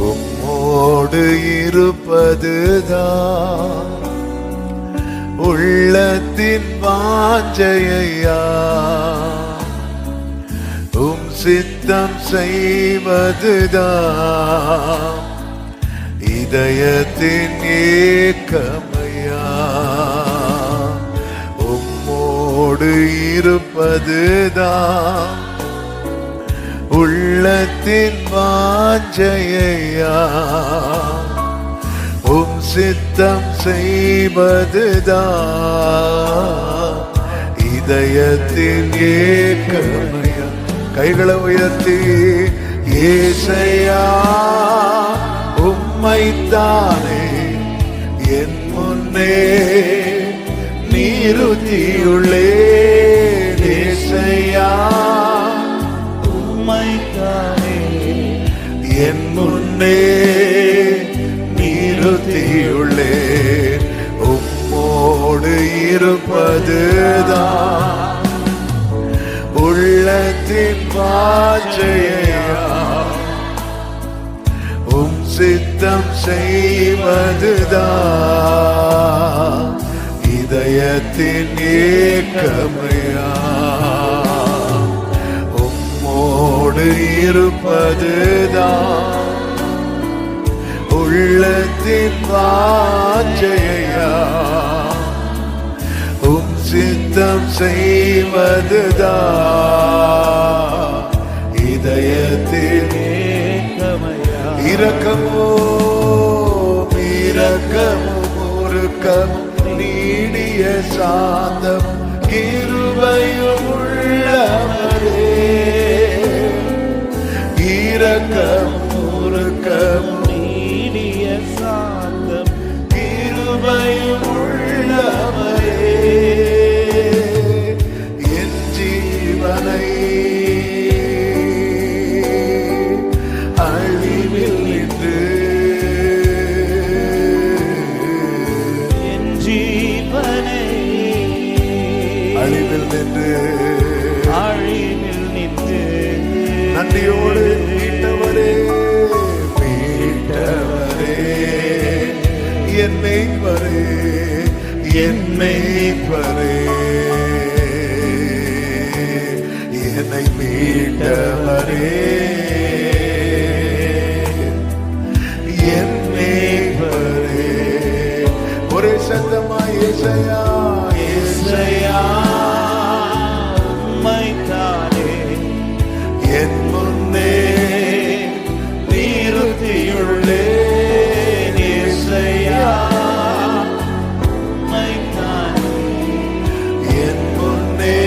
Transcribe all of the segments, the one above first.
உம்மோடு இருப்பதுதான் உள்ளத்தின் வாஞ்சையா, உம் சித்தம் செய்வதுதான் இதயத்தின் ஏக்கமையா. உம்மோடு இருப்பதுதான் உள்ளத்தின் வாஞ்சையா, உம் சித்தம் செய்வதுதான் இதயத்தின் ஏக்கமையா. கைகளை உயர்த்தி ஏசையா உம்மைத்தானே என் முன்னே நிறுத்தியுள்ளேன். ஏசையா உம்மைத்தானே என் முன்னே நிறுத்தியுள்ளேன். உம்மோடு இருப்பதுதான் உள்ளத்தின் வாஞ்சையா, உம் சித்தம் செய்வதுதான் இதயத்தின் ஏக்கமையா. உம்மோடு இருப்பதுதான் உள்ளத்தின் வாஞ்சையா, உம் சித்தம் செய்வதுதான் இதயத்தின் ஏக்கமையா. இரக்கமோ இரக்கமும் உருக்கமும் நீடிய சாந்தம் கிருபையும் உள்ளவரே. இரக்கமும் உருக்கமும் நீடிய சாந்தம் கிருபையும் உள்ளவரே. என் ஜீவனை அழிவில் நின்று, என் ஜீவனை அழிவில் நின்று நன்றியோடு மீட்டவரே, மீட்டவரே என்னை வரே, என்னை வரே, என்னை மீட்டவரே, என்னை வரே. ஒரே சத்தமாய் ஏசையா ஏசையா உம்மைத்தானே என் முன்னே நிறுத்தியுள்ளேன். ஏசையா உம்மைத்தானே என் முன்னே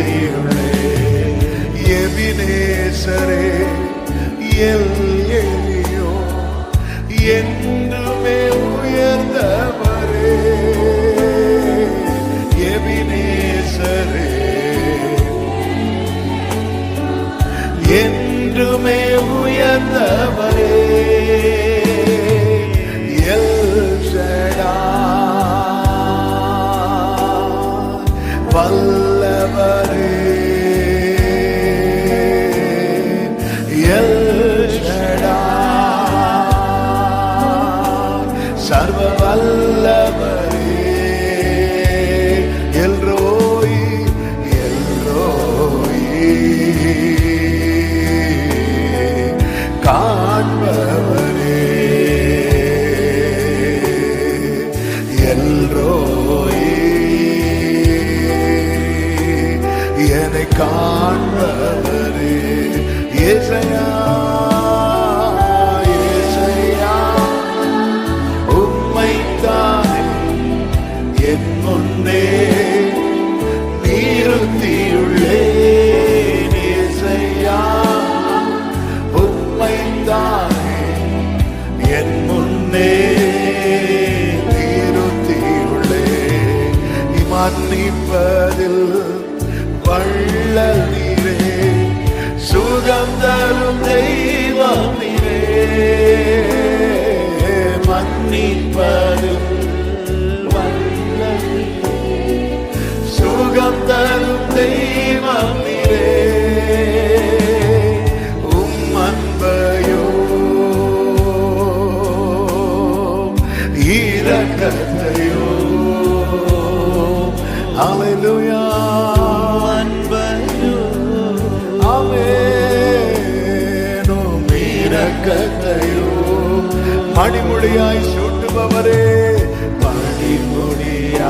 நிறுத்தியுள்ளேன். எபினேசரே எல் எலியோ என்றுமே உயர்ந்தவரே. எபினேசரே என்றுமே உயர்ந்தவரே. எல் ஷடாய் வல்லவரே. எல் ஷடாய் சர்வ வல்லவரே. எல் ரோய் எல் ரோய் காண்பவரே. எல் ரோய் என்னை காண்பவரே. ஏசையா ஏசையா உம்மைத்தானே என் முன்னே நிறுத்தியுள்ளேன். ஏசையா உம்மைத்தானே என் முன்னே நிறுத்தியுள்ளேன். மன்னிப்பதில் வள்ளல் நீரே, சுகம் தரும் தெய்வம் நீரே. மன்னிப்பதில் இரக்கத்தையோ ஹல்லேலூயா அன்பையோ ஆமென் இரக்கத்தையோ மணிமுடியாய் சூட்டுபவரே மணிமுடியாய்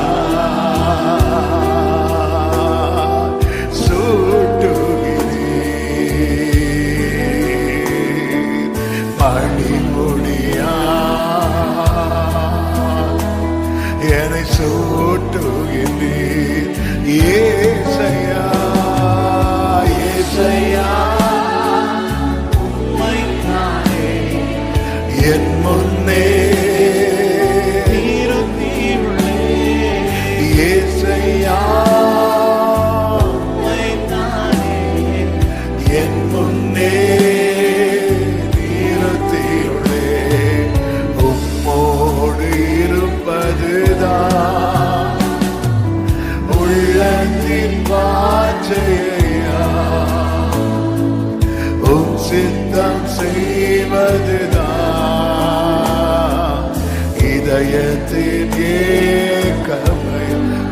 சூட்டுகிறீர் மணிமுடியாய் என்னை சூட்டுகிறீர் ஏசையா ஏசையா என் முன்னே ஏசையா என் முன்னே நிறுத்தியுள்ளே உம்மோடு இருப்பதுதான் உள்ளத்தின் வாஞ்சையா உம் சித்தம் செய்வதுதான் இதயத்தின் ஏக்கமை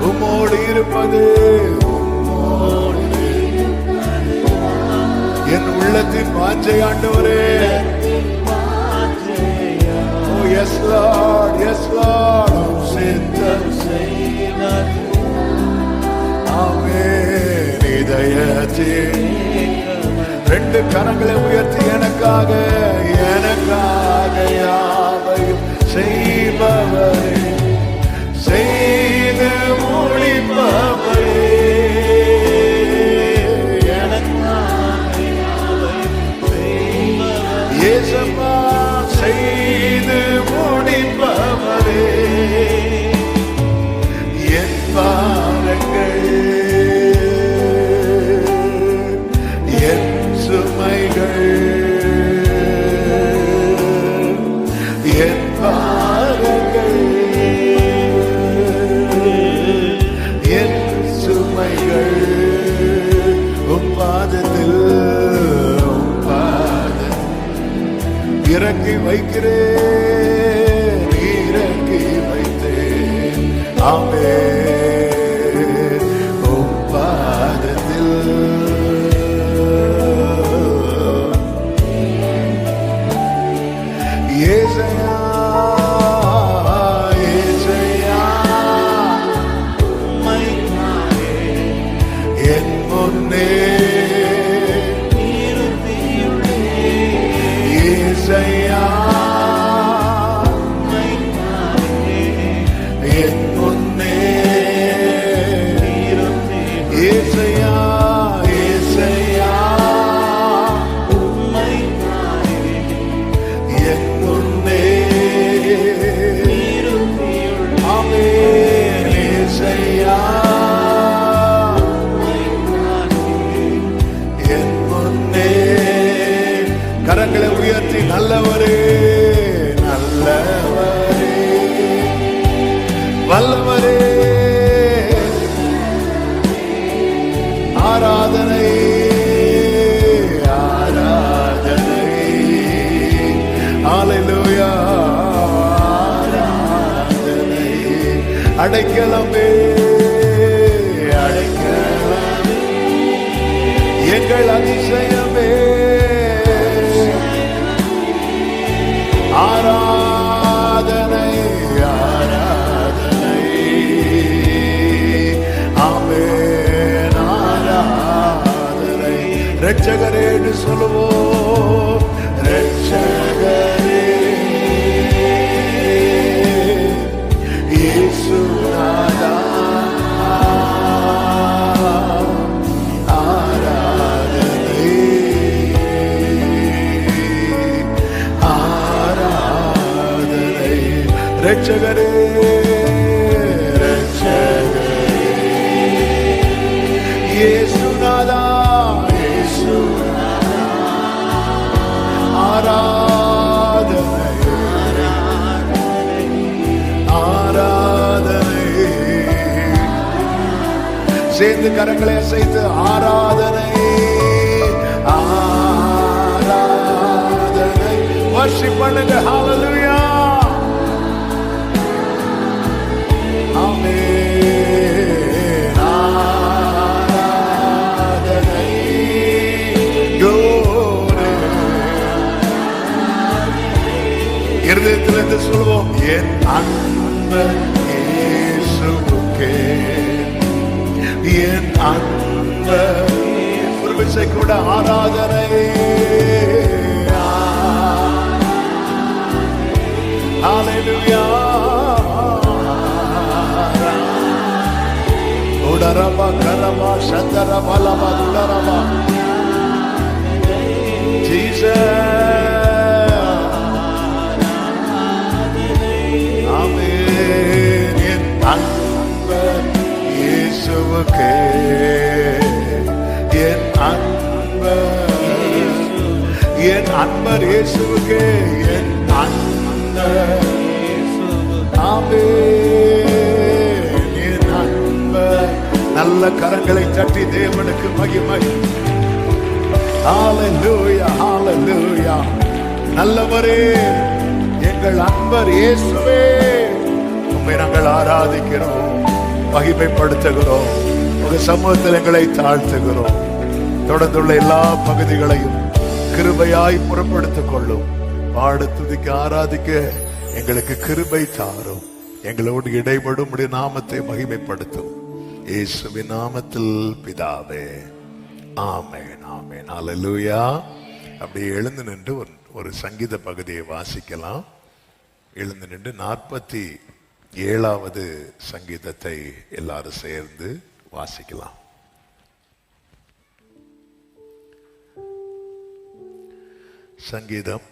உம்மோடு இருப்பது என் உள்ளத்தின் வாஞ்சை ஆண்டவரே Oh yes Lord, yes Lord உம் சித்தம் செய்வது ஆமென் இதயத்தின் ரெண்டு கரங்களை உயர்த்தி எனக்காக யாவையும் செய்பவரே செய்து முடிப்பவரே இயேசுவா செய்து முடிப்பவரே என் பாரங்கள் என் சுமைகள் என் பாரங்கள் என் சுமைகள் உம் பாதத்தில் இறக்கி வைக்கிறேன் இறக்கி வைத்தேன் ஆமென் உம் பாதத்தில் ஏசையா ஏசையா என் முன்னே ஏசையா என் முன்னே ஏசையா ஏசையா என் முன்னே ஆமென் ஏசையா என் முன்னே கரங்களை உயர்த்தி நல்லவரே நல்லவரே வல்லவரே ஆராதனை ஆராதனை ஹல்லேலூயா ஆராதனை அடைக்கலமே அடைக்கலமே எங்கள் அதிசயமே ஆராதனை ஆராதனை ஆமென் ஆராதனை இரட்சகரே என்று சொல்லுவோம் இரட்சகரே இயேசுநாதா ரட்சகரே ரட்சகரே இயேசுநாதா இயேசுநாதா ஆராதனை ஆராதனை சேர்ந்து கரங்களை அசைத்து ஆராதனை ஆராதனை வர்ஷிப் பண்ணுங்க ஹல்லேலூயா சேர்ந்து சொல்வோம். என் அன்பர் இயேசுவுக்கே, என் அன்பர். ஒரு விசை கூட ஆராதனை. ஹல்லேலூயா. உடரபா கரபா சந்தரபா லபா உடரபா ஜீசஸ். ஆமென். என் அன்பர் இயேசுவுக்கே, என் அன்பர், என் அன்பர் இயேசுவுக்கே, என் அன்பர். ஆமென். என் அன்பர். நல்ல கரங்களை தட்டி தேவனுக்கு மகிமை. ஹல்லேலூயா, ஹல்லேலூயா. நல்லவரே, எங்கள் அன்பர் இயேசுவே, உம்மை நாங்கள் ஆராதிக்கிறோம், மகிமைப்படுத்துகிறோம். உங்க சமூகத்தில் எங்களை தாழ்த்துகிறோம். தொடர்ந்துள்ள எல்லா பகுதிகளையும் கிருபையாய் புறப்படுத்திக் கொள்ளும். பாட, துதிக்க, ஆராதிக்க எங்களுக்கு கிருபை தாரும். எங்களோடு இடைபடும் நாமத்தை மகிமைப்படுத்தும். இயேசுவின் நாமத்தில் பிதாவே, ஆமென், ஆமென். ஹல்லேலூயா. அப்படியே எழுந்து நின்று ஒரு சங்கீத பகுதியை வாசிக்கலாம். எழுந்து நின்று 47வது சங்கீதத்தை எல்லாரும் சேர்ந்து வாசிக்கலாம். சங்கீதம்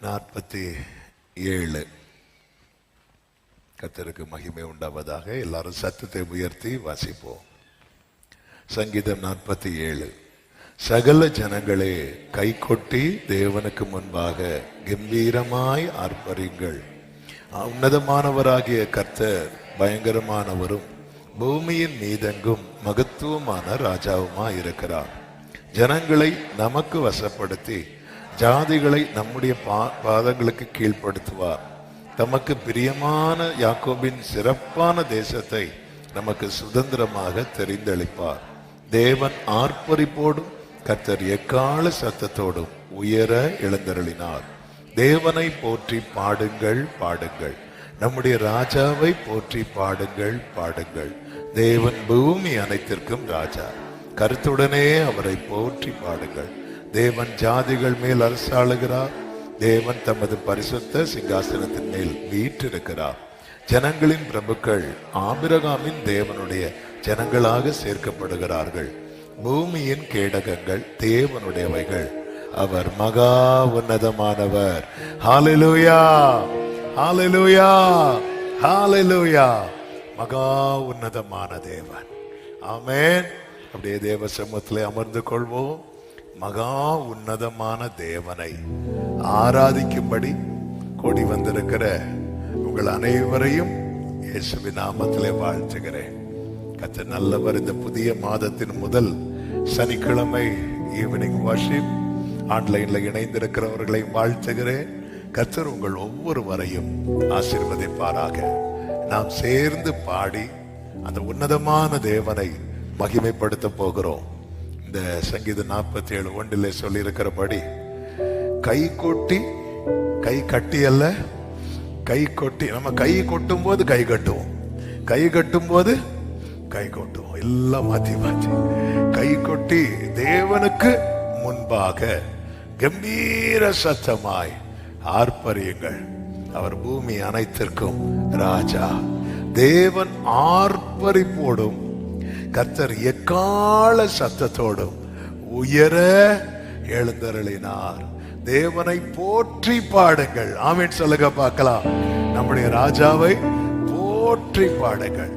47. கர்த்தருக்கு மகிமை உண்டாவதாக. எல்லாரும் சத்தத்தை உயர்த்தி வாசிப்போம். சங்கீதம் 47. சகல ஜனங்களே கை கொட்டி தேவனுக்கு முன்பாக கம்பீரமாய் ஆர்ப்பரியுங்கள். உன்னதமானவராகிய கர்த்தர் பயங்கரமானவரும் பூமியின் மீதெங்கும் மகத்துவமான ராஜாவுமாய் இருக்கிறார். ஜனங்களை நமக்கு வசப்படுத்தி ஜாதிகளை நம்முடைய பாதங்களுக்கு கீழ்ப்படுத்துவார். தமக்கு பிரியமான யாக்கோபின் சிறப்பான தேசத்தை நமக்கு சுதந்திரமாக தெரிந்தளிப்பார். தேவன் ஆர்ப்பரிப்போடும் கர்த்தர் எக்கால சத்தத்தோடும் உயர எழுந்தருளினார். தேவனை போற்றி பாடுங்கள், பாடுங்கள். நம்முடைய ராஜாவை போற்றி பாடுங்கள், பாடுங்கள். தேவன் பூமி அனைத்திற்கும் ராஜா. கருத்துடனே அவரை போற்றி பாடுங்கள். தேவன் ஜாதிகள் மேல் அரசாளுகிறார். தேவன் தமது பரிசுத்த சிங்காசனத்தின் மேல் வீற்றிருக்கிறார். ஜனங்களின் பிரபுக்கள் ஆபிரகாமின் தேவனுடைய ஜனங்களாக சேர்க்கப்படுகிறார்கள். பூமியின் கேடகங்கள் தேவனுடையவைகள். அவர் மகா உன்னதமானவர். ஹல்லேலூயா, ஹல்லேலூயா, ஹல்லேலூயா. மகா உன்னதமான தேவன். ஆமென். அப்படியே தேவ சமூகத்திலே அமர்ந்து கொள்வோம். மகா உன்னதமான தேவனை ஆராதிக்கும்படி கூடி வந்திருக்கிற உங்கள் அனைவரையும் இயேசுவின் நாமத்திலே வாழ்த்துகிறேன். கர்த்தர் நல்லவர். இந்த புதிய மாதத்தின் முதல் சனிக்கிழமை ஈவினிங் வர்ஷிப் ஆன்லைன்ல இணைந்திருக்கிறவர்களை வாழ்த்துகிறேன். கர்த்தர் உங்கள் ஒவ்வொருவரையும் ஆசீர்வதிப்பாராக. நாம் சேர்ந்து பாடி அந்த உன்னதமான தேவனை மகிமைப்படுத்த போகிறோம். இந்த சங்கீதம் 47:1 சொல்லி இருக்கிறபடி கை கொட்டி, கை கட்டி அல்ல, கை கொட்டி. நம்ம கை கொட்டும் போது கை கட்டுவோம், கை கட்டும் போது கை கொட்டுவோம். எல்லாம் மாத்தி மாத்தி கை கொட்டி தேவனுக்கு முன்பாக கம்பீர சத்தமாய் ஆர்ப்பரியுங்கள். அவர் பூமி அனைத்திற்கும் ராஜா. தேவன் ஆர்ப்பரிப்போடும் கர்த்தர் எக்கால சத்தத்தோடும் உயர எழுந்தருளினார். தேவனை போற்றி பாடுங்கள். ஆமென் சொல்லுங்க பார்க்கலாம். நம்முடைய ராஜாவை போற்றி பாடுங்கள்.